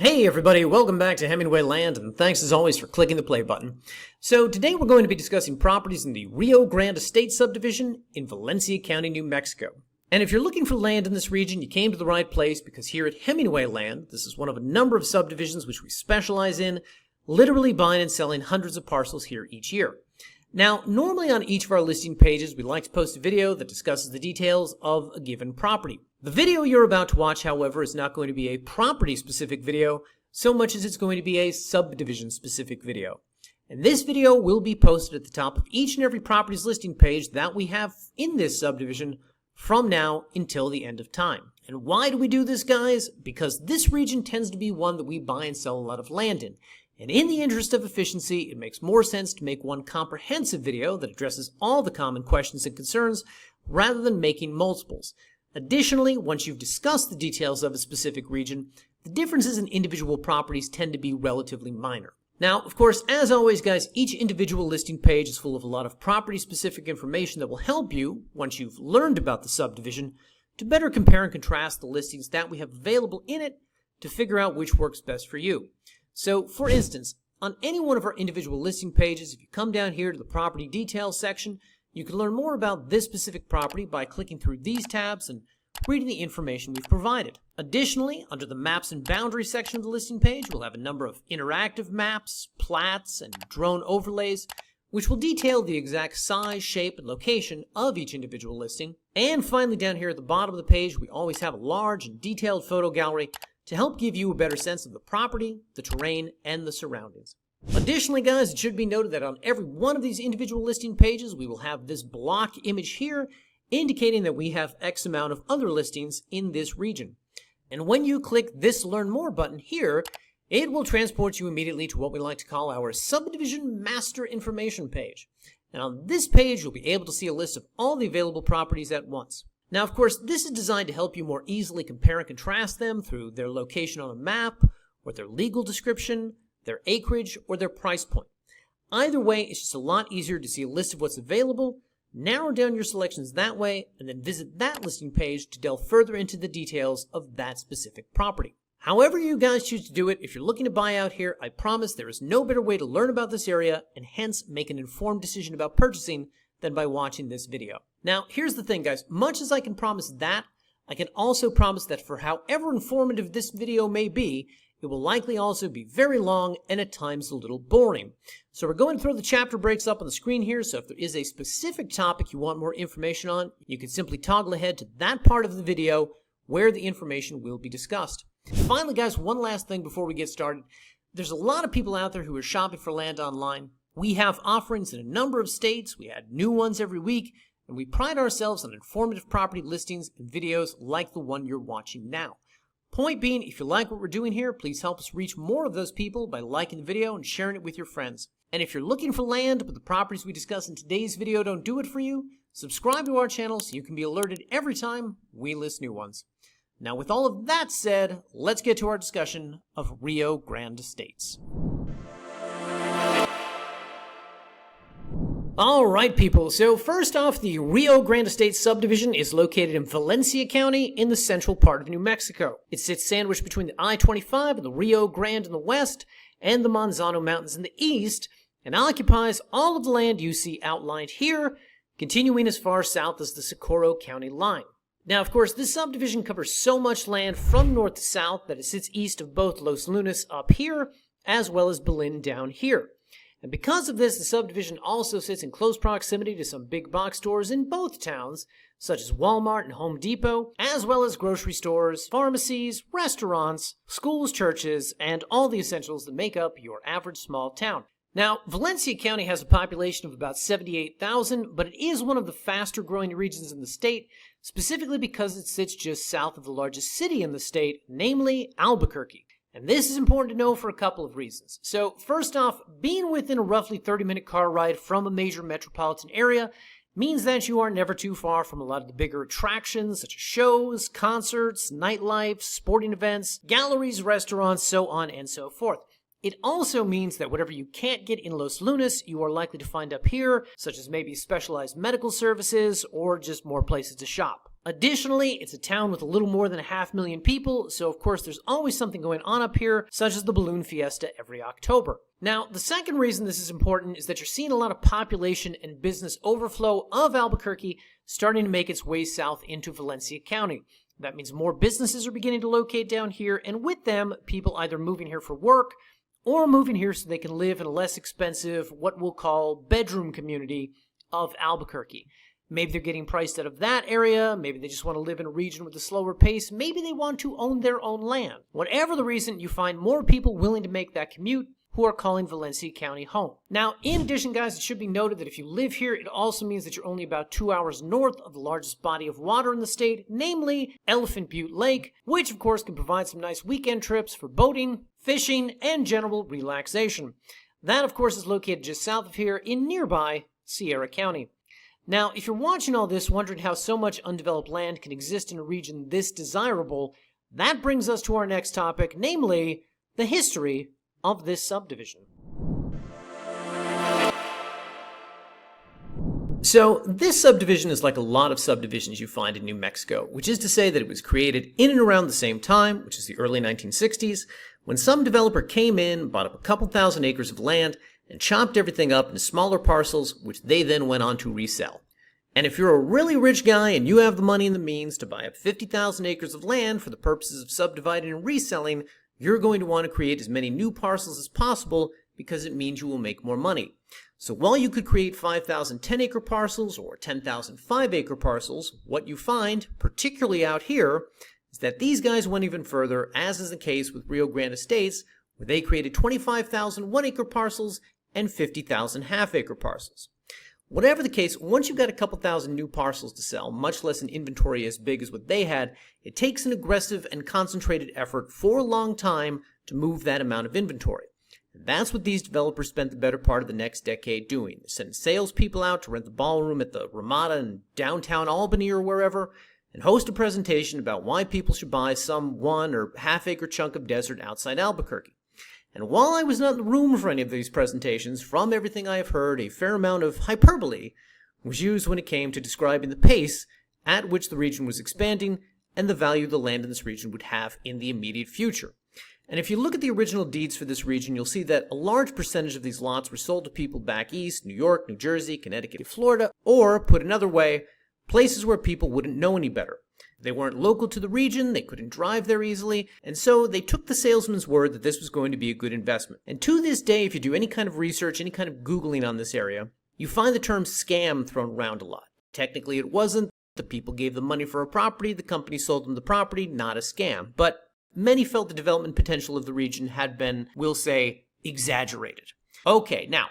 Hey everybody, welcome back to Hemingway Land, and thanks as always for clicking the play button. So today we're going to be discussing properties in the Rio Grande Estate subdivision in Valencia County, New Mexico. And if you're looking for land in this region, you came to the right place, because here at Hemingway Land, this is one of a number of subdivisions which we specialize in, literally buying and selling hundreds of parcels here each year. Now, normally on each of our listing pages, we like to post a video that discusses the details of a given property. The video you're about to watch, however, is not going to be a property-specific video so much as it's going to be a subdivision-specific video. And this video will be posted at the top of each and every property's listing page that we have in this subdivision from now until the end of time. And why do we do this, guys? Because this region tends to be one that we buy and sell a lot of land in. And in the interest of efficiency, it makes more sense to make one comprehensive video that addresses all the common questions and concerns rather than making multiples. Additionally, once you've discussed the details of a specific region, the differences in individual properties tend to be relatively minor. Now, of course, as always, guys, each individual listing page is full of a lot of property-specific information that will help you, once you've learned about the subdivision, to better compare and contrast the listings that we have available in it to figure out which works best for you. So, for instance, on any one of our individual listing pages, if you come down here to the property details section, you can learn more about this specific property by clicking through these tabs and reading the information we've provided. Additionally, under the Maps and Boundaries section of the listing page, we'll have a number of interactive maps, plats, and drone overlays, which will detail the exact size, shape, and location of each individual listing. And finally, down here at the bottom of the page, we always have a large and detailed photo gallery to help give you a better sense of the property, the terrain, and the surroundings. Additionally, guys, it should be noted that on every one of these individual listing pages, we will have this block image here indicating that we have X amount of other listings in this region. And when you click this Learn More button here, it will transport you immediately to what we like to call our Subdivision Master Information page. And on this page, you'll be able to see a list of all the available properties at once. Now, of course, this is designed to help you more easily compare and contrast them through their location on a map, or their legal description, their acreage, or their price point. Either way, it's just a lot easier to see a list of what's available, narrow down your selections that way, and then visit that listing page to delve further into the details of that specific property. However you guys choose to do it, if you're looking to buy out here, I promise there is no better way to learn about this area and hence make an informed decision about purchasing than by watching this video. Now, here's the thing, guys. Much as I can promise that, I can also promise that for however informative this video may be, it will likely also be very long and at times a little boring. So we're going to throw the chapter breaks up on the screen here, so if there is a specific topic you want more information on, you can simply toggle ahead to that part of the video where the information will be discussed. Finally, guys, one last thing before we get started. There's a lot of people out there who are shopping for land online. We have offerings in a number of states, we add new ones every week, and we pride ourselves on informative property listings and videos like the one you're watching now. Point being, if you like what we're doing here, please help us reach more of those people by liking the video and sharing it with your friends. And if you're looking for land, but the properties we discuss in today's video don't do it for you, subscribe to our channel so you can be alerted every time we list new ones. Now, with all of that said, let's get to our discussion of Rio Grande Estates. Alright people, so first off, the Rio Grande Estate subdivision is located in Valencia County in the central part of New Mexico. It sits sandwiched between the I-25 and the Rio Grande in the west and the Manzano Mountains in the east, and occupies all of the land you see outlined here, continuing as far south as the Socorro County line. Now, of course, this subdivision covers so much land from north to south that it sits east of both Los Lunas up here, as well as Belen down here. And because of this, the subdivision also sits in close proximity to some big box stores in both towns, such as Walmart and Home Depot, as well as grocery stores, pharmacies, restaurants, schools, churches, and all the essentials that make up your average small town. Now, Valencia County has a population of about 78,000, but it is one of the faster growing regions in the state, specifically because it sits just south of the largest city in the state, namely Albuquerque. And this is important to know for a couple of reasons. So, first off, being within a roughly 30-minute car ride from a major metropolitan area means that you are never too far from a lot of the bigger attractions, such as shows, concerts, nightlife, sporting events, galleries, restaurants, so on and so forth. It also means that whatever you can't get in Los Lunas, you are likely to find up here, such as maybe specialized medical services or just more places to shop. Additionally, it's a town with a little more than 500,000 people, so of course there's always something going on up here, such as the balloon fiesta every October. Now, the second reason this is important is that you're seeing a lot of population and business overflow of Albuquerque starting to make its way south into Valencia County. That means more businesses are beginning to locate down here, and with them, people either moving here for work or moving here so they can live in a less expensive, what we'll call bedroom community of Albuquerque. Maybe they're getting priced out of that area, maybe they just want to live in a region with a slower pace, maybe they want to own their own land. Whatever the reason, you find more people willing to make that commute who are calling Valencia County home. Now, in addition, guys, it should be noted that if you live here, it also means that you're only about 2 hours north of the largest body of water in the state, namely Elephant Butte Lake, which of course can provide some nice weekend trips for boating, fishing, and general relaxation. That, of course, is located just south of here in nearby Sierra County. Now, if you're watching all this wondering how so much undeveloped land can exist in a region this desirable, that brings us to our next topic, namely the history of this subdivision. So, this subdivision is like a lot of subdivisions you find in New Mexico, which is to say that it was created in and around the same time, which is the early 1960s, when some developer came in, bought up a couple thousand acres of land, and chopped everything up into smaller parcels, which they then went on to resell. And if you're a really rich guy and you have the money and the means to buy up 50,000 acres of land for the purposes of subdividing and reselling, you're going to want to create as many new parcels as possible because it means you will make more money. So while you could create 5,000 10-acre parcels or 10,000 5-acre parcels, what you find, particularly out here, is that these guys went even further, as is the case with Rio Grande Estates, where they created 25,000 1-acre parcels and 50,000 half-acre parcels. Whatever the case, once you've got a couple thousand new parcels to sell, much less an inventory as big as what they had, it takes an aggressive and concentrated effort for a long time to move that amount of inventory. And that's what these developers spent the better part of the next decade doing. They're sending salespeople out to rent the ballroom at the Ramada in downtown Albany or wherever, and host a presentation about why people should buy some 1 or half-acre chunk of desert outside Albuquerque. And while I was not in the room for any of these presentations, from everything I have heard, a fair amount of hyperbole was used when it came to describing the pace at which the region was expanding and the value the land in this region would have in the immediate future. And if you look at the original deeds for this region, you'll see that a large percentage of these lots were sold to people back east, New York, New Jersey, Connecticut, Florida, or, put another way, places where people wouldn't know any better. They weren't local to the region, they couldn't drive there easily, and so they took the salesman's word that this was going to be a good investment. And to this day, if you do any kind of research, any kind of Googling on this area, you find the term scam thrown around a lot. Technically it wasn't. The people gave them money for a property, the company sold them the property, not a scam. But many felt the development potential of the region had been, we'll say, exaggerated. Okay, now,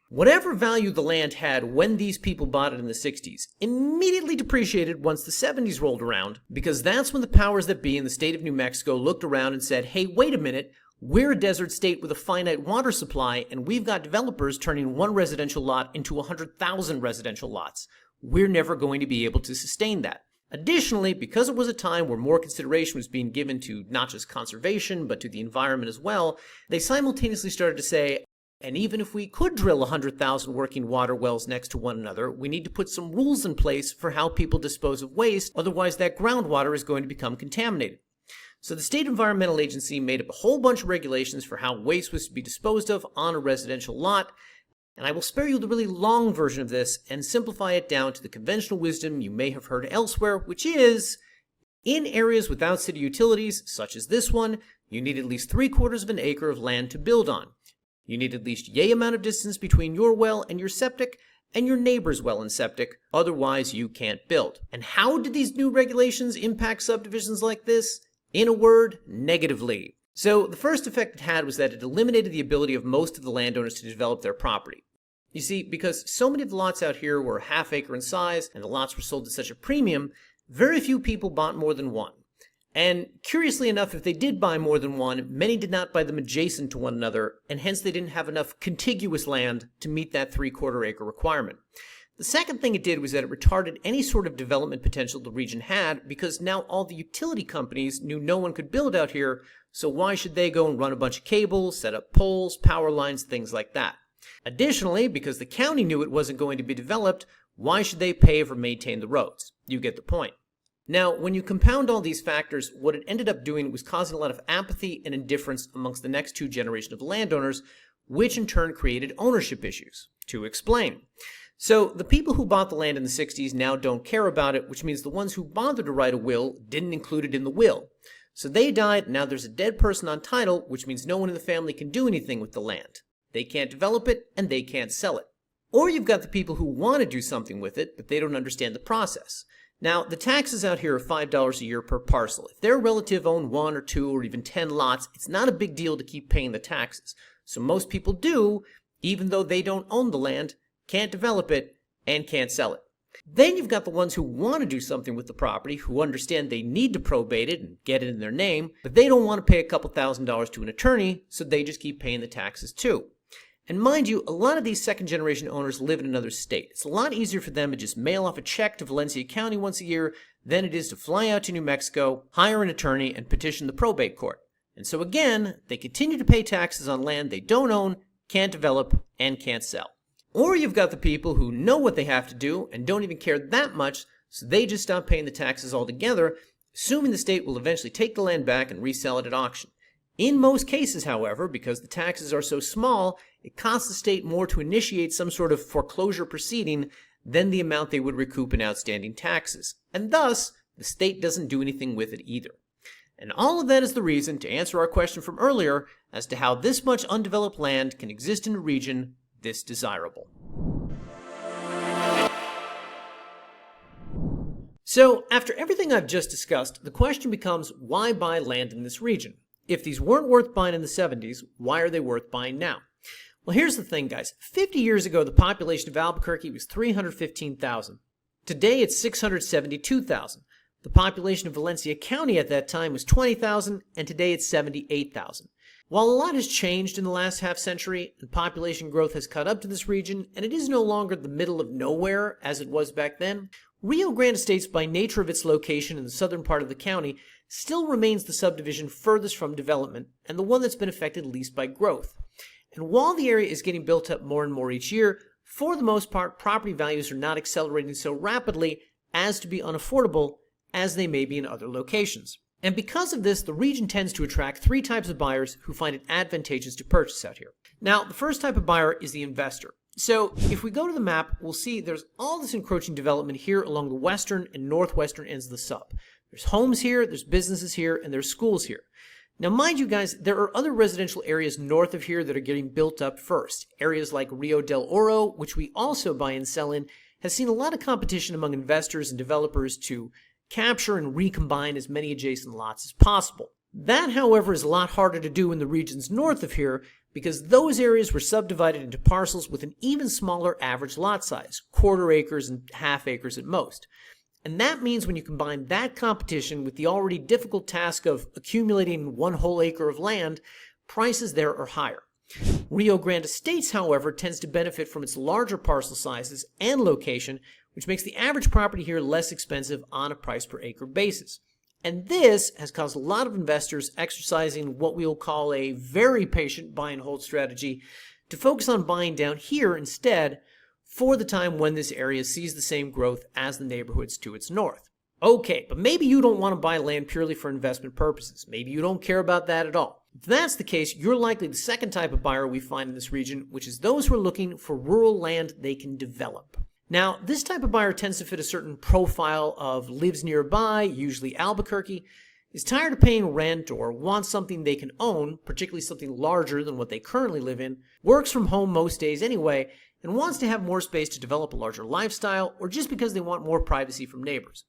whatever value the land had when these people bought it in the 60s immediately depreciated once the 70s rolled around, because that's when the powers that be in the state of New Mexico looked around and said, hey, wait a minute, we're a desert state with a finite water supply, and we've got developers turning one residential lot into 100,000 residential lots. We're never going to be able to sustain that. Additionally, because it was a time where more consideration was being given to not just conservation, but to the environment as well, they simultaneously started to say, and even if we could drill 100,000 working water wells next to one another, we need to put some rules in place for how people dispose of waste, otherwise that groundwater is going to become contaminated. So the State Environmental Agency made up a whole bunch of regulations for how waste was to be disposed of on a residential lot, and I will spare you the really long version of this and simplify it down to the conventional wisdom you may have heard elsewhere, which is, in areas without city utilities, such as this one, you need at least 3/4 of an acre of land to build on. You need at least yay amount of distance between your well and your septic, and your neighbor's well and septic, otherwise you can't build. And how did these new regulations impact subdivisions like this? In a word, negatively. So the first effect it had was that it eliminated the ability of most of the landowners to develop their property. You see, because so many of the lots out here were half-acre in size, and the lots were sold at such a premium, very few people bought more than one. And curiously enough, if they did buy more than one, many did not buy them adjacent to one another, and hence they didn't have enough contiguous land to meet that 3/4 acre requirement. The second thing it did was that it retarded any sort of development potential the region had, because now all the utility companies knew no one could build out here, so why should they go and run a bunch of cables, set up poles, power lines, things like that? Additionally, because the county knew it wasn't going to be developed, why should they pave or maintain the roads? You get the point. Now, when you compound all these factors, what it ended up doing was causing a lot of apathy and indifference amongst the next two generations of landowners, which in turn created ownership issues. To explain. So, the people who bought the land in the 60s now don't care about it, which means the ones who bothered to write a will didn't include it in the will. So they died, now there's a dead person on title, which means no one in the family can do anything with the land. They can't develop it, and they can't sell it. Or you've got the people who want to do something with it, but they don't understand the process. Now, the taxes out here are $5 a year per parcel. If their relative owned 1 or 2 or even 10 lots, it's not a big deal to keep paying the taxes. So most people do, even though they don't own the land, can't develop it, and can't sell it. Then you've got the ones who want to do something with the property, who understand they need to probate it and get it in their name, but they don't want to pay a couple $1,000s to an attorney, so they just keep paying the taxes too. And mind you, a lot of these second-generation owners live in another state. It's a lot easier for them to just mail off a check to Valencia County once a year than it is to fly out to New Mexico, hire an attorney, and petition the probate court. And so again, they continue to pay taxes on land they don't own, can't develop, and can't sell. Or you've got the people who know what they have to do and don't even care that much, so they just stop paying the taxes altogether, assuming the state will eventually take the land back and resell it at auction. In most cases, however, because the taxes are so small, it costs the state more to initiate some sort of foreclosure proceeding than the amount they would recoup in outstanding taxes. And thus, the state doesn't do anything with it either. And all of that is the reason, to answer our question from earlier, as to how this much undeveloped land can exist in a region this desirable. So, after everything I've just discussed, the question becomes, why buy land in this region? If these weren't worth buying in the 70s, why are they worth buying now? Well, here's the thing, guys. 50 years ago, the population of Albuquerque was 315,000. Today, it's 672,000. The population of Valencia County at that time was 20,000, and today it's 78,000. While a lot has changed in the last half century, and population growth has caught up to this region, and it is no longer the middle of nowhere as it was back then, Rio Grande Estates, by nature of its location in the southern part of the county, still remains the subdivision furthest from development, and the one that's been affected least by growth. And while the area is getting built up more and more each year, for the most part, property values are not accelerating so rapidly as to be unaffordable as they may be in other locations. And because of this, the region tends to attract 3 types of buyers who find it advantageous to purchase out here. Now, the first type of buyer is the investor. So, if we go to the map, we'll see there's all this encroaching development here along the western and northwestern ends of the sub. There's homes here, there's businesses here, and there's schools here. Now, mind you guys, there are other residential areas north of here that are getting built up first. Areas like Rio del Oro, which we also buy and sell in, has seen a lot of competition among investors and developers to capture and recombine as many adjacent lots as possible. That, however, is a lot harder to do in the regions north of here because those areas were subdivided into parcels with an even smaller average lot size, quarter acres and half acres at most. And that means when you combine that competition with the already difficult task of accumulating 1 whole acre of land, prices there are higher. Rio Grande Estates, however, tends to benefit from its larger parcel sizes and location, which makes the average property here less expensive on a price per acre basis. And this has caused a lot of investors exercising what we'll call a very patient buy and hold strategy to focus on buying down here instead for the time when this area sees the same growth as the neighborhoods to its north. Okay, but maybe you don't want to buy land purely for investment purposes. Maybe you don't care about that at all. If that's the case, you're likely the second type of buyer we find in this region, which is those who are looking for rural land they can develop. Now, this type of buyer tends to fit a certain profile of lives nearby, usually Albuquerque, is tired of paying rent or wants something they can own, particularly something larger than what they currently live in, works from home most days anyway, and wants to have more space to develop a larger lifestyle or just because they want more privacy from neighbors.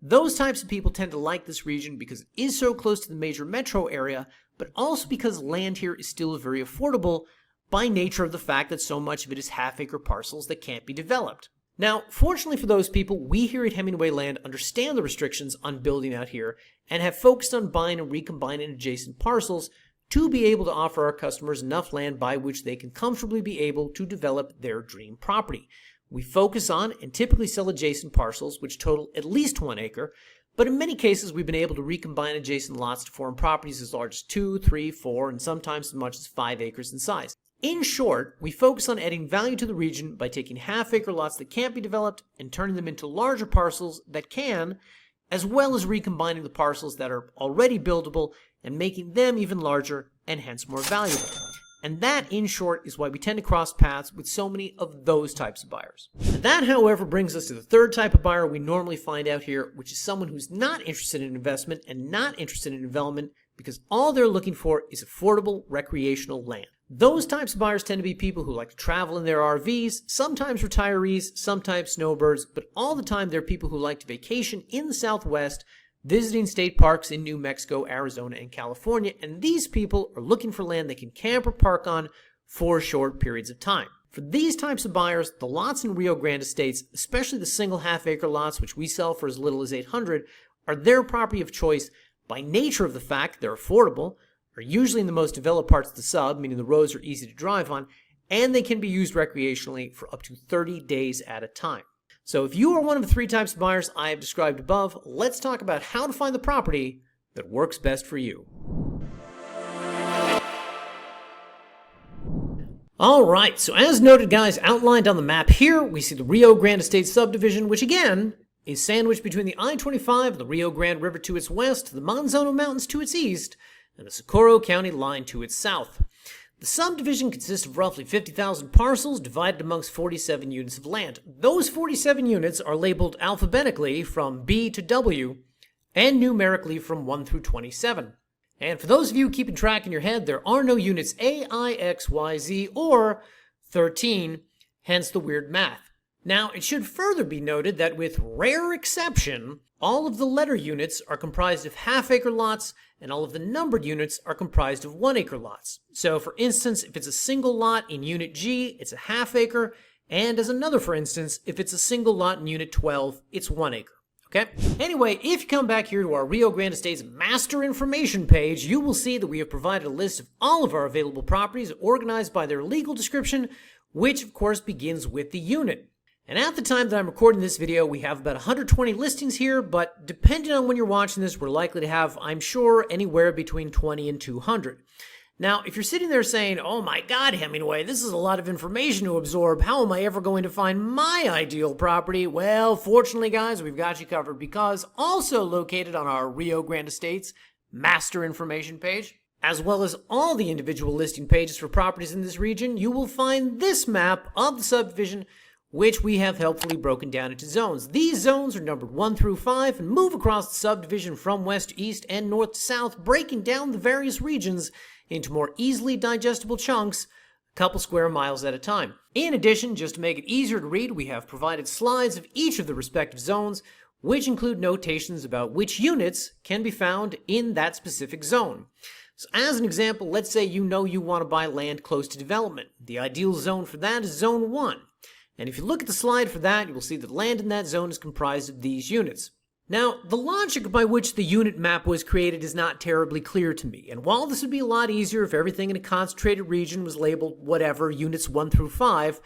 Those types of people tend to like this region because it is so close to the major metro area, but also because land here is still very affordable by nature of the fact that so much of it is half-acre parcels that can't be developed. Now, fortunately for those people, we here at Hemingway Land understand the restrictions on building out here and have focused on buying and recombining adjacent parcels to be able to offer our customers enough land by which they can comfortably be able to develop their dream property. We focus on and typically sell adjacent parcels which total at least 1 acre, but in many cases we've been able to recombine adjacent lots to form properties as large as 2, 3, 4, and sometimes as much as 5 acres in size. In short, we focus on adding value to the region by taking half-acre lots that can't be developed and turning them into larger parcels that can, as well as recombining the parcels that are already buildable and making them even larger and hence more valuable. And that, in short, is why we tend to cross paths with so many of those types of buyers. And that, however, brings us to the third type of buyer we normally find out here, which is someone who's not interested in investment and not interested in development because all they're looking for is affordable recreational land. Those types of buyers tend to be people who like to travel in their RVs, sometimes retirees, sometimes snowbirds, but all the time they're people who like to vacation in the Southwest, visiting state parks in New Mexico, Arizona, and California, and these people are looking for land they can camp or park on for short periods of time. For these types of buyers, the lots in Rio Grande states, especially the single half-acre lots, which we sell for as little as $800, are their property of choice by nature of the fact they're affordable, are usually in the most developed parts of the sub, meaning the roads are easy to drive on, and they can be used recreationally for up to 30 days at a time. So if you are one of the three types of buyers I have described above, let's talk about how to find the property that works best for you. Alright, so as noted guys, outlined on the map here, we see the Rio Grande State subdivision, which again is sandwiched between the I-25 and the Rio Grande River to its west, the Manzano Mountains to its east, and the Socorro County line to its south. The subdivision consists of roughly 50,000 parcels divided amongst 47 units of land. Those 47 units are labeled alphabetically from B to W and numerically from 1 through 27. And for those of you keeping track in your head, there are no units A, I, X, Y, Z, or 13, hence the weird math. Now, it should further be noted that with rare exception, all of the letter units are comprised of half-acre lots, and all of the numbered units are comprised of 1-acre lots. So, for instance, if it's a single lot in Unit G, it's a half-acre, and as another for instance, if it's a single lot in Unit 12, it's 1 acre. Okay? Anyway, if you come back here to our Rio Grande State's master information page, you will see that we have provided a list of all of our available properties organized by their legal description, which of course begins with the unit. And at the time that I'm recording this video, we have about 120 listings here, but depending on when you're watching this, we're likely to have, I'm sure, anywhere between 20 and 200. Now, if you're sitting there saying, oh my God, Hemingway, this is a lot of information to absorb. How am I ever going to find my ideal property? Well, fortunately, guys, we've got you covered because also located on our Rio Grande Estates master information page, as well as all the individual listing pages for properties in this region, you will find this map of the subdivision, which we have helpfully broken down into zones. These zones are numbered 1 through 5 and move across the subdivision from west to east and north to south, breaking down the various regions into more easily digestible chunks, a couple square miles at a time. In addition, just to make it easier to read, we have provided slides of each of the respective zones, which include notations about which units can be found in that specific zone. So as an example, let's say you know you want to buy land close to development. The ideal zone for that is Zone 1. And if you look at the slide for that, you will see that land in that zone is comprised of these units. Now, the logic by which the unit map was created is not terribly clear to me, and while this would be a lot easier if everything in a concentrated region was labeled whatever, units 1 through 5,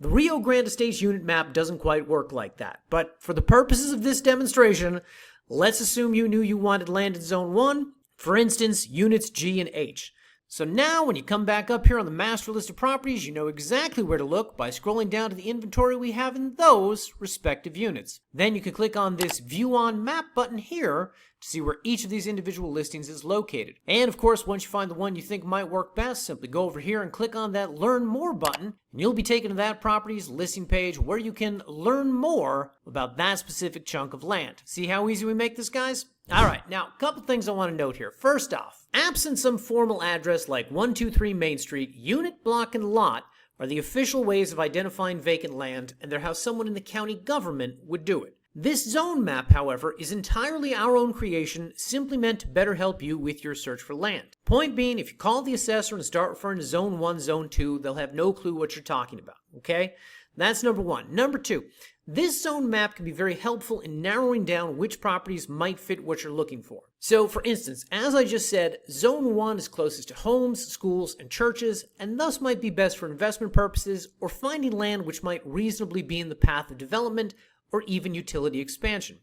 the Rio Grande Estates unit map doesn't quite work like that. But for the purposes of this demonstration, let's assume you knew you wanted land in Zone 1, for instance, units G and H. So now, when you come back up here on the master list of properties, you know exactly where to look by scrolling down to the inventory we have in those respective units. Then you can click on this View on Map button here to see where each of these individual listings is located. And of course, once you find the one you think might work best, simply go over here and click on that Learn More button, and you'll be taken to that property's listing page where you can learn more about that specific chunk of land. See how easy we make this, guys? Alright, now a couple things I want to note here. First off, absent some formal address like 123 Main Street, unit, block, and lot are the official ways of identifying vacant land, and they're how someone in the county government would do it. This zone map, however, is entirely our own creation, simply meant to better help you with your search for land. Point being, if you call the assessor and start referring to Zone 1, Zone 2, they'll have no clue what you're talking about, okay? That's number one. Number two, this zone map can be very helpful in narrowing down which properties might fit what you're looking for. So, for instance, as I just said, Zone 1 is closest to homes, schools, and churches, and thus might be best for investment purposes or finding land which might reasonably be in the path of development or even utility expansion.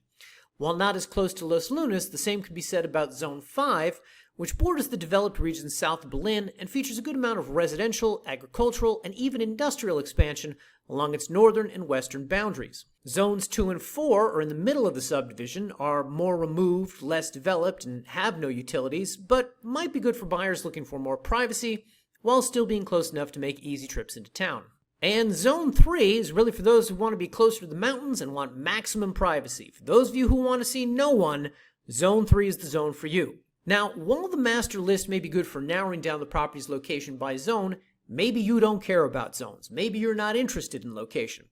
While not as close to Los Lunas, the same could be said about Zone 5, which borders the developed regions south of Berlin and features a good amount of residential, agricultural, and even industrial expansion along its northern and western boundaries. Zones 2 and 4 are in the middle of the subdivision, are more removed, less developed, and have no utilities, but might be good for buyers looking for more privacy while still being close enough to make easy trips into town. And Zone 3 is really for those who want to be closer to the mountains and want maximum privacy. For those of you who want to see no one, Zone 3 is the zone for you. Now, while the master list may be good for narrowing down the property's location by zone, maybe you don't care about zones. Maybe you're not interested in location.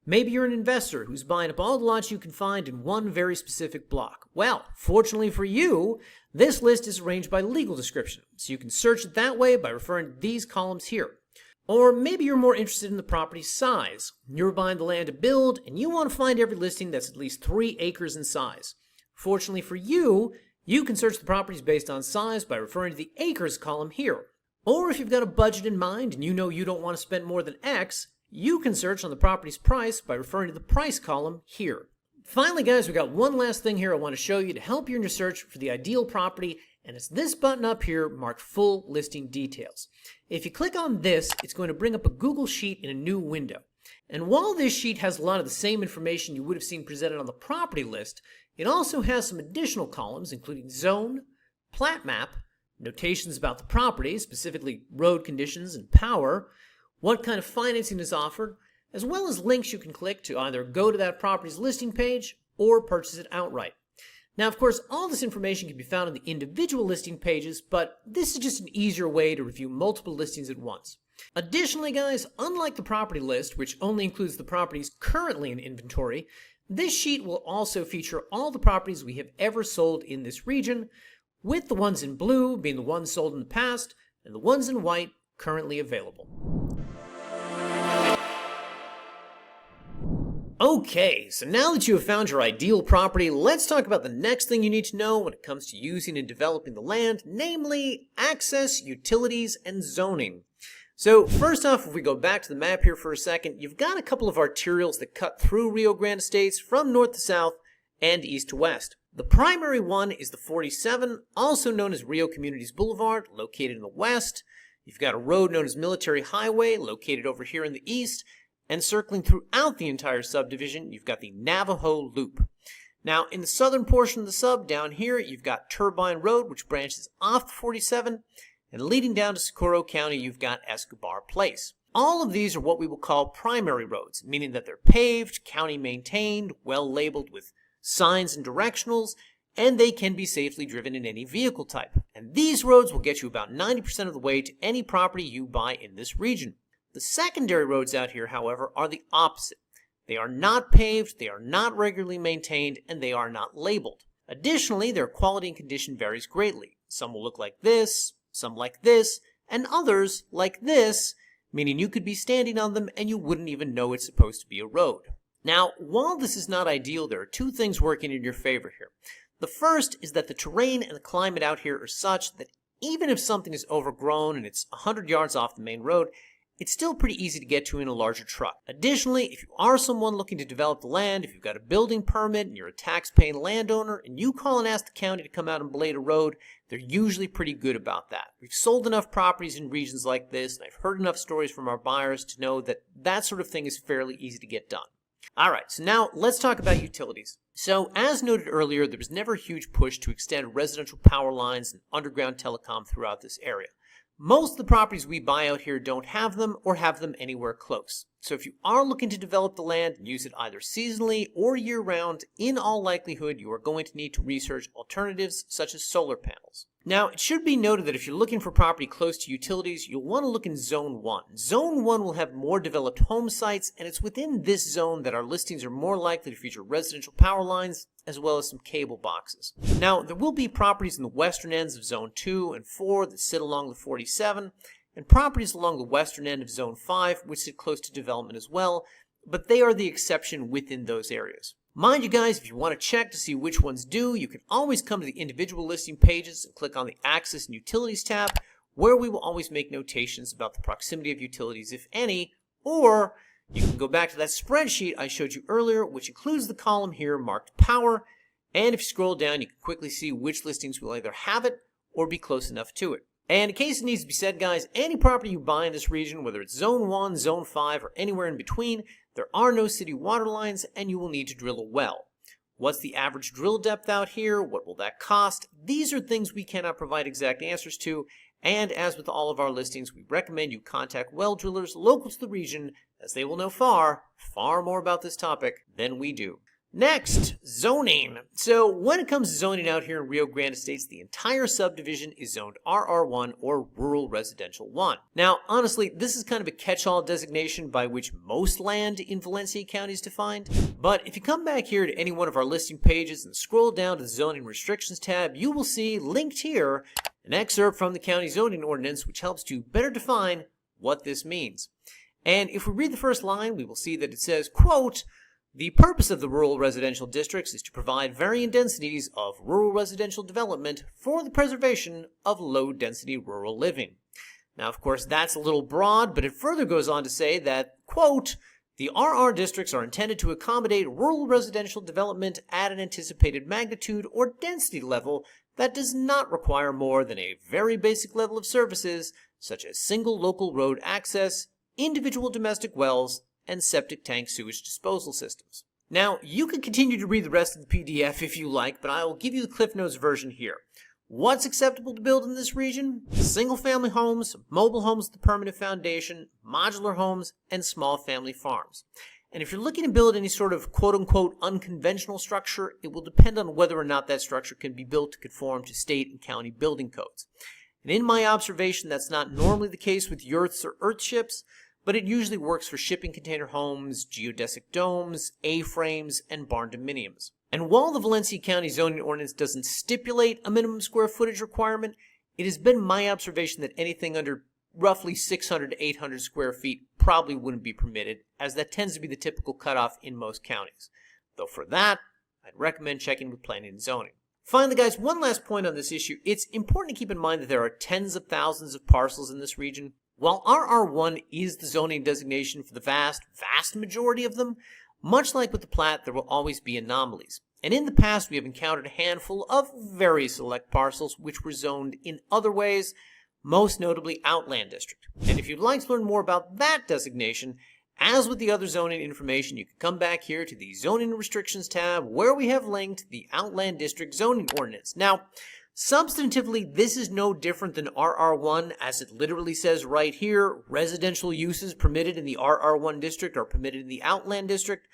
Maybe you're an investor who's buying up all the lots you can find in one very specific block. Well, fortunately for you, this list is arranged by legal description, so you can search it that way by referring to these columns here. Or maybe you're more interested in the property's size. You're buying the land to build, and you want to find every listing that's at least 3 acres in size. Fortunately for you, you can search the properties based on size by referring to the acres column here. Or if you've got a budget in mind and you know you don't want to spend more than X, you can search on the property's price by referring to the price column here. Finally, guys, we've got one last thing here I want to show you to help you in your search for the ideal property, and it's this button up here marked Full Listing Details. If you click on this, it's going to bring up a Google Sheet in a new window. And while this sheet has a lot of the same information you would have seen presented on the property list, it also has some additional columns, including zone, plat map, notations about the property, specifically road conditions and power, what kind of financing is offered, as well as links you can click to either go to that property's listing page or purchase it outright. Now, of course, all this information can be found on the individual listing pages, but this is just an easier way to review multiple listings at once. Additionally, guys, unlike the property list, which only includes the properties currently in inventory, this sheet will also feature all the properties we have ever sold in this region, with the ones in blue being the ones sold in the past, and the ones in white currently available. Okay, so now that you have found your ideal property, let's talk about the next thing you need to know when it comes to using and developing the land, namely access, utilities, and zoning. So first off, if we go back to the map here for a second, you've got a couple of arterials that cut through Rio Grande Estates from north to south and east to west. The primary one is the 47, also known as Rio Communities Boulevard, located in the west. You've got a road known as Military Highway, located over here in the east, and circling throughout the entire subdivision, you've got the Navajo Loop. Now, in the southern portion of the sub, down here, you've got Turbine Road, which branches off the 47, and leading down to Socorro County, you've got Escobar Place. All of these are what we will call primary roads, meaning that they're paved, county maintained, well labeled with signs and directionals, and they can be safely driven in any vehicle type. And these roads will get you about 90% of the way to any property you buy in this region. The secondary roads out here, however, are the opposite. They are not paved, they are not regularly maintained, and they are not labeled. Additionally, their quality and condition varies greatly. Some will look like this, some like this, and others like this, meaning you could be standing on them and you wouldn't even know it's supposed to be a road. Now, while this is not ideal, there are two things working in your favor here. The first is that the terrain and the climate out here are such that even if something is overgrown and it's 100 yards off the main road, it's still pretty easy to get to in a larger truck. Additionally, if you are someone looking to develop the land, if you've got a building permit and you're a tax-paying landowner and you call and ask the county to come out and blade a road, they're usually pretty good about that. We've sold enough properties in regions like this, and I've heard enough stories from our buyers to know that that sort of thing is fairly easy to get done. Alright, so now let's talk about utilities. So, as noted earlier, there was never a huge push to extend residential power lines and underground telecom throughout this area. Most of the properties we buy out here don't have them or have them anywhere close. So if you are looking to develop the land and use it either seasonally or year-round, in all likelihood you are going to need to research alternatives such as solar panels. Now, it should be noted that if you're looking for property close to utilities, you'll want to look in Zone 1. Zone 1 will have more developed home sites, and it's within this zone that our listings are more likely to feature residential power lines as well as some cable boxes. Now, there will be properties in the western ends of Zone 2 and 4 that sit along the 47, and properties along the western end of Zone 5 which sit close to development as well, but they are the exception within those areas. Mind you guys, if you want to check to see which ones do, you can always come to the individual listing pages and click on the Access and Utilities tab, where we will always make notations about the proximity of utilities, if any, or you can go back to that spreadsheet I showed you earlier, which includes the column here marked Power, And if you scroll down, you can quickly see which listings will either have it or be close enough to it. And in case it needs to be said, guys, any property you buy in this region, whether it's Zone 1, Zone 5, or anywhere in between, there are no city water lines and you will need to drill a well. What's the average drill depth out here? What will that cost? These are things we cannot provide exact answers to, and as with all of our listings, we recommend you contact well drillers local to the region, as they will know far more about this topic than we do. Next, zoning. So when it comes to zoning out here in Rio Grande Estates, the entire subdivision is zoned RR1 or Rural Residential 1. Now, honestly, this is kind of a catch-all designation by which most land in Valencia County is defined. But if you come back here to any one of our listing pages and scroll down to the Zoning Restrictions tab, you will see linked here an excerpt from the county zoning ordinance, which helps to better define what this means. And if we read the first line, we will see that it says, quote, "The purpose of the rural residential districts is to provide varying densities of rural residential development for the preservation of low-density rural living." Now, of course, that's a little broad, but it further goes on to say that, quote, "The RR districts are intended to accommodate rural residential development at an anticipated magnitude or density level that does not require more than a very basic level of services, such as single local road access, individual domestic wells, and septic tank sewage disposal systems." Now, you can continue to read the rest of the PDF if you like, but I will give you the Cliff Notes version here. What's acceptable to build in this region? Single-family homes, mobile homes with a permanent foundation, modular homes, and small family farms. And if you're looking to build any sort of quote-unquote unconventional structure, it will depend on whether or not that structure can be built to conform to state and county building codes. And in my observation, that's not normally the case with yurts or earthships, but it usually works for shipping container homes, geodesic domes, A-frames, and barn dominiums. And while the Valencia County zoning ordinance doesn't stipulate a minimum square footage requirement, it has been my observation that anything under roughly 600 to 800 square feet probably wouldn't be permitted, as that tends to be the typical cutoff in most counties. Though for that, I'd recommend checking with planning and zoning. Finally, guys, one last point on this issue. It's important to keep in mind that there are tens of thousands of parcels in this region. While RR1 is the zoning designation for the vast majority of them, much like with the plat, there will always be anomalies. And in the past, we have encountered a handful of very select parcels which were zoned in other ways, most notably Outland District. And if you'd like to learn more about that designation, as with the other zoning information, you can come back here to the Zoning Restrictions tab, where we have linked the Outland District zoning ordinance. Now, substantively, this is no different than RR1, as it literally says right here, residential uses permitted in the RR1 district are permitted in the Outland District.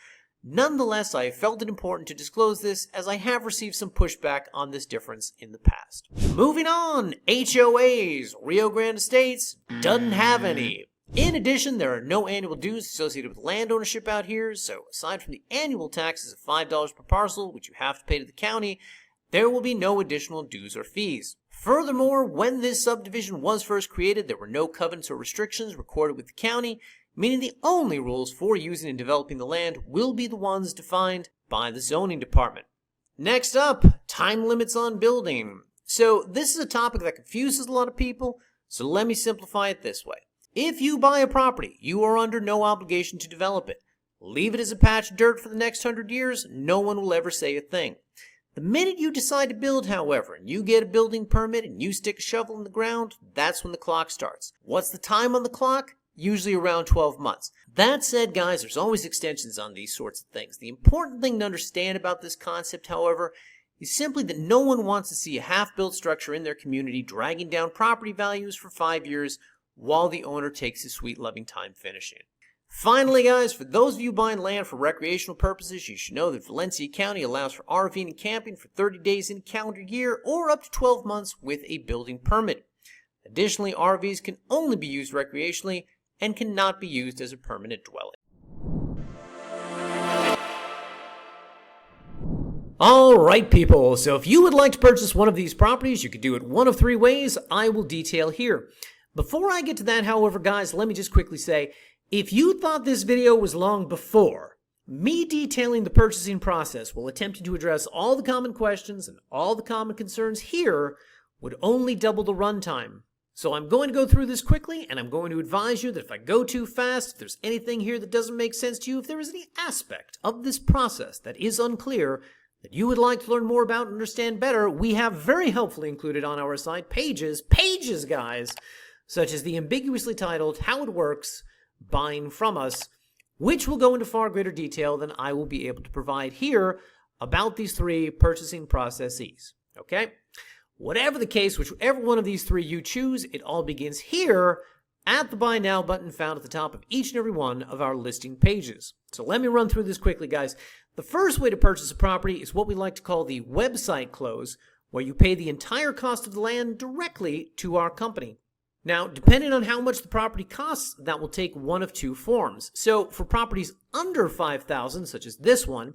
Nonetheless, I felt it important to disclose this, as I have received some pushback on this difference in the past. Moving on, HOAs. Rio Grande Estates doesn't have any. In addition, there are no annual dues associated with land ownership out here, so aside from the annual taxes of $5 per parcel, which you have to pay to the county, there will be no additional dues or fees. Furthermore, when this subdivision was first created, there were no covenants or restrictions recorded with the county, meaning the only rules for using and developing the land will be the ones defined by the zoning department. Next up, time limits on building. So this is a topic that confuses a lot of people, so let me simplify it this way. If you buy a property, you are under no obligation to develop it. Leave it as a patch of dirt for the next 100 years, no one will ever say a thing. The minute you decide to build, however, and you get a building permit and you stick a shovel in the ground, that's when the clock starts. What's the time on the clock? Usually around 12 months. That said, guys, there's always extensions on these sorts of things. The important thing to understand about this concept, however, is simply that no one wants to see a half-built structure in their community dragging down property values for 5 years while the owner takes his sweet loving time finishing it. Finally, guys, for those of you buying land for recreational purposes, you should know that Valencia County allows for RVing and camping for 30 days in a calendar year or up to 12 months with a building permit. Additionally, RVs can only be used recreationally and cannot be used as a permanent dwelling. Alright people, so if you would like to purchase one of these properties, you could do it one of 3 ways I will detail here. Before I get to that, however, guys, let me just quickly say, if you thought this video was long before, me detailing the purchasing process while attempting to address all the common questions and all the common concerns here would only double the runtime. So I'm going to go through this quickly, and I'm going to advise you that if I go too fast, if there's anything here that doesn't make sense to you, if there is any aspect of this process that is unclear, that you would like to learn more about and understand better, we have very helpfully included on our site pages, guys, such as the ambiguously titled How It Works, Buying From Us, which will go into far greater detail than I will be able to provide here about these three purchasing processes. Okay? Whatever the case, whichever one of these three you choose, it all begins here at the Buy Now button found at the top of each and every one of our listing pages. So let me run through this quickly, guys. The first way to purchase a property is what we like to call the website close, where you pay the entire cost of the land directly to our company. Now, depending on how much the property costs, that will take one of two forms. So for properties under $5,000, such as this one,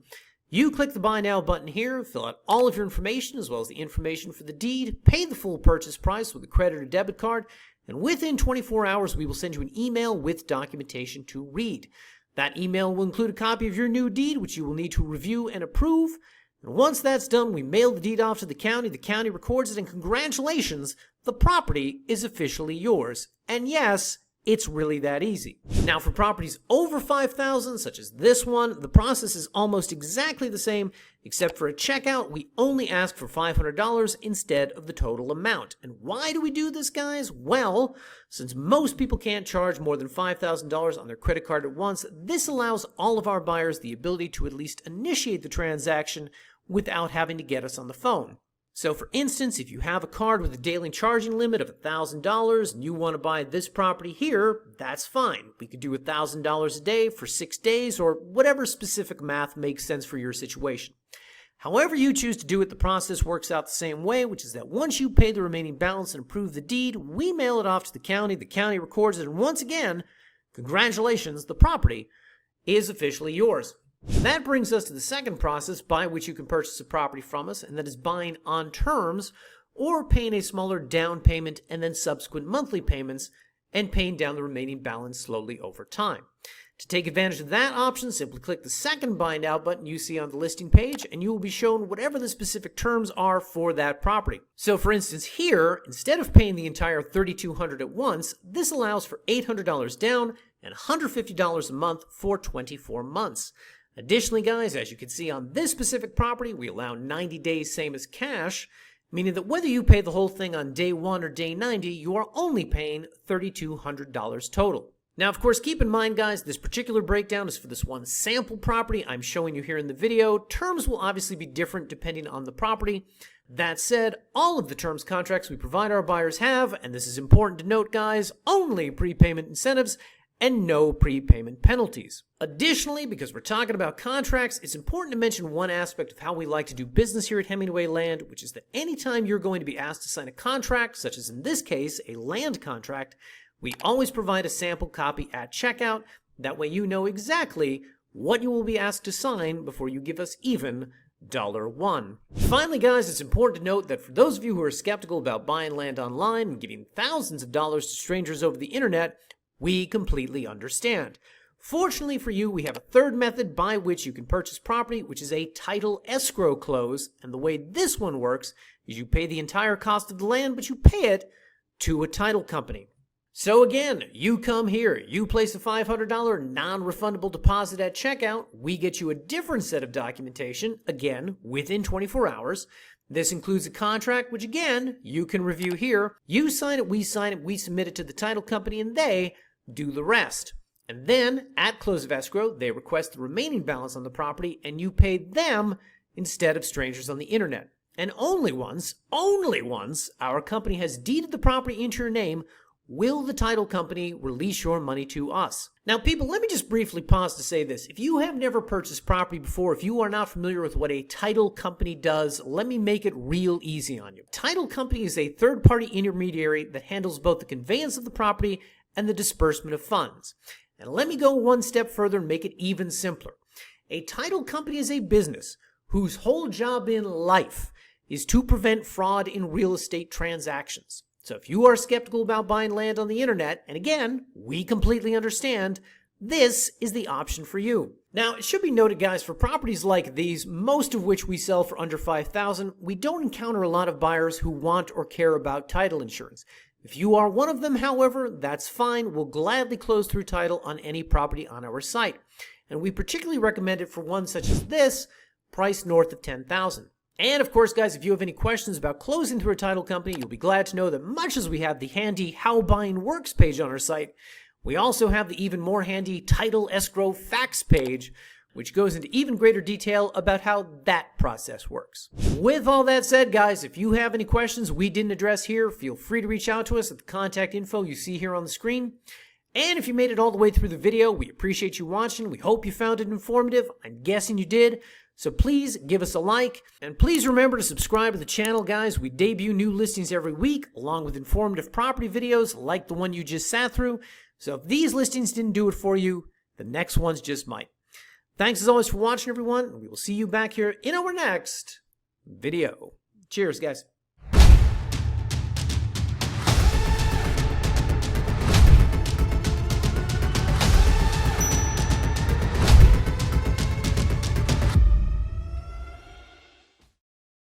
you click the Buy Now button here, fill out all of your information as well as the information for the deed, pay the full purchase price with a credit or debit card, and within 24 hours, we will send you an email with documentation to read. That email will include a copy of your new deed, which you will need to review and approve. And once that's done, we mail the deed off to the county records it, and congratulations, the property is officially yours. And yes, it's really that easy. Now, for properties over $5,000, such as this one, the process is almost exactly the same, except for a checkout, we only ask for $500 instead of the total amount. And why do we do this, guys? Well, since most people can't charge more than $5,000 on their credit card at once, this allows all of our buyers the ability to at least initiate the transaction without having to get us on the phone. So for instance, if you have a card with a daily charging limit of $1,000 and you want to buy this property here, that's fine. We could do $1,000 a day for 6 days or whatever specific math makes sense for your situation. However you choose to do it, the process works out the same way, which is that once you pay the remaining balance and approve the deed, we mail it off to the county records it, and once again, congratulations, the property is officially yours. That brings us to the second process by which you can purchase a property from us, and that is buying on terms or paying a smaller down payment and then subsequent monthly payments and paying down the remaining balance slowly over time. To take advantage of that option, simply click the second Buy Now button you see on the listing page, and you will be shown whatever the specific terms are for that property. So for instance here, instead of paying the entire $3,200 at once, this allows for $800 down and $150 a month for 24 months. Additionally, guys, as you can see on this specific property, we allow 90 days same as cash, meaning that whether you pay the whole thing on day 1 or day 90, you are only paying $3,200 total. Now, of course, keep in mind, guys, this particular breakdown is for this one sample property I'm showing you here in the video. Terms will obviously be different depending on the property. That said, all of the terms contracts we provide our buyers have, and this is important to note, guys, only prepayment incentives and no prepayment penalties. Additionally, because we're talking about contracts, it's important to mention one aspect of how we like to do business here at Hemingway Land, which is that anytime you're going to be asked to sign a contract, such as in this case, a land contract, we always provide a sample copy at checkout. That way you know exactly what you will be asked to sign before you give us even $1. Finally, guys, it's important to note that for those of you who are skeptical about buying land online and giving thousands of dollars to strangers over the internet, we completely understand. Fortunately for you, we have a third method by which you can purchase property, which is a title escrow close. And the way this one works is you pay the entire cost of the land, but you pay it to a title company. So again, you come here, you place a $500 non-refundable deposit at checkout, we get you a different set of documentation, again, within 24 hours. This includes a contract, which again, you can review here. You sign it, we submit it to the title company, and they do the rest. And then, at close of escrow, they request the remaining balance on the property, and you pay them instead of strangers on the internet. And only once our company has deeded the property into your name, will the title company release your money to us. Now, people, let me just briefly pause to say this. If you have never purchased property before, if you are not familiar with what a title company does, let me make it real easy on you. Title company is a third-party intermediary that handles both the conveyance of the property and the disbursement of funds. And let me go one step further and make it even simpler. A title company is a business whose whole job in life is to prevent fraud in real estate transactions. So if you are skeptical about buying land on the internet, and again, we completely understand, this is the option for you. Now, it should be noted, guys, for properties like these, most of which we sell for under $5,000, we don't encounter a lot of buyers who want or care about title insurance. If you are one of them, however, that's fine. We'll gladly close through title on any property on our site. And we particularly recommend it for one such as this, priced north of $10,000. And of course, guys, if you have any questions about closing through a title company, you'll be glad to know that much as we have the handy How Buying Works page on our site, we also have the even more handy Title Escrow Facts page, which goes into even greater detail about how that process works. With all that said, guys, if you have any questions we didn't address here, feel free to reach out to us at the contact info you see here on the screen. And if you made it all the way through the video, we appreciate you watching. We hope you found it informative. I'm guessing you did. So please give us a like. And please remember to subscribe to the channel, guys. We debut new listings every week, along with informative property videos like the one you just sat through. So if these listings didn't do it for you, the next ones just might. Thanks as always for watching, everyone. We will see you back here in our next video. Cheers, guys.